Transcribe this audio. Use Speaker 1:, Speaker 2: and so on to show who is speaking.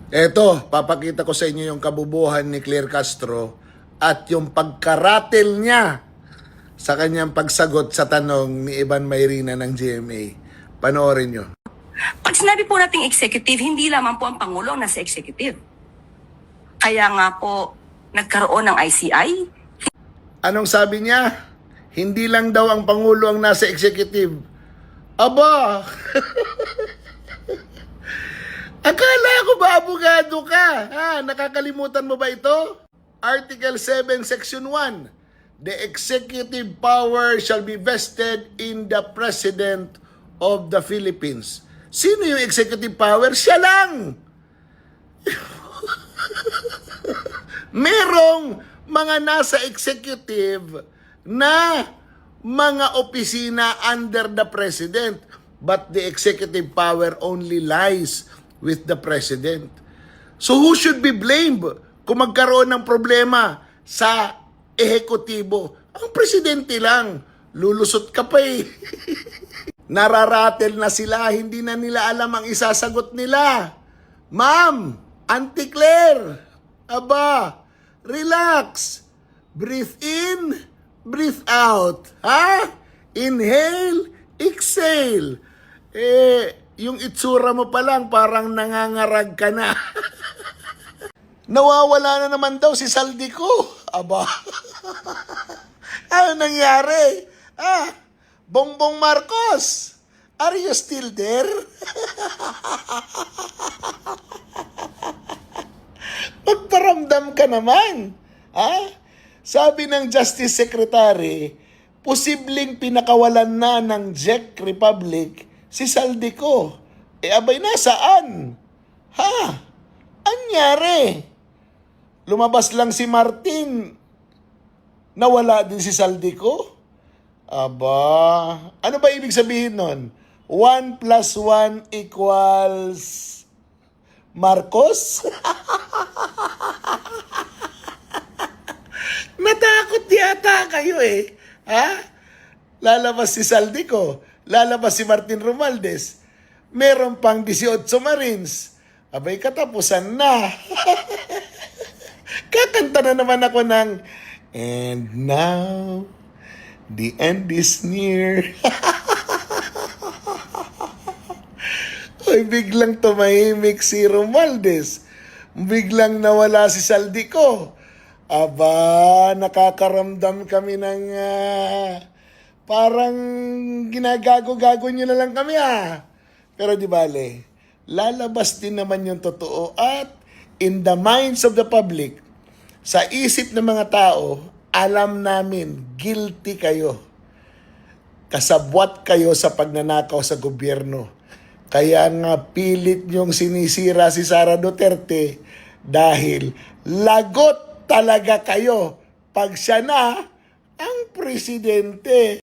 Speaker 1: Eto, papakita ko sa inyo yung kabubuhan ni Claire Castro at yung pagkaratel niya sa kanyang pagsagot sa tanong ni Ivan Mayrina ng GMA. Panoorin nyo.
Speaker 2: Pag sinabi po nating executive, hindi lamang po ang Pangulo ang nasa executive. Kaya nga po, nagkaroon ng ICI.
Speaker 1: Anong sabi niya? Hindi lang daw ang Pangulo ang nasa executive. Aba! Akala ko ba abogado ka? Nakakalimutan mo ba ito? Article 7, Section 1. The executive power shall be vested in the President of the Philippines. Sino yung executive power? Siya lang! Merong mga nasa executive na mga opisina under the President, but the executive power only lies with the President. So who should be blamed kung magkaroon ng problema sa ehekutibo? Ang Presidente lang. Lulusot ka pa eh. Nararatel na sila, hindi na nila alam ang isasagot nila. Ma'am, Auntie Claire, aba, relax. Breathe in, breathe out. Inhale, exhale. Yung itsura mo pa lang parang nangangarag ka na. Nawawala na naman daw si Saldico. Aba. Ano nangyari? Bongbong Marcos, are you still there? Magparamdam ka naman. Sabi ng Justice Secretary, posibleng pinakawalan na ng Czech Republic si Saldico. Abay, nasaan? Anyari? Lumabas lang si Martin. Nawala din si Saldico? Aba, ano ba ibig sabihin nun? 1 plus 1 equals Marcos? Natakot yata kayo eh. Lalabas si Saldico, lalabas si Martin Romualdez, meron pang 18 Marines. Abay, katapusan na. Kakanta na naman ako ng And now, the end is near. Ay, biglang tumahimik si Romualdez. Biglang nawala si Saldico. Aba, nakakaramdam kami ng parang ginagago-gago nyo na lang kami Pero di bale, lalabas din naman yung totoo at in the minds of the public, sa isip ng mga tao, alam namin, guilty kayo. Kasabwat kayo sa pagnanakaw sa gobyerno. Kaya nga pilit nyong sinisira si Sara Duterte dahil lagot talaga kayo pag siya na ang presidente.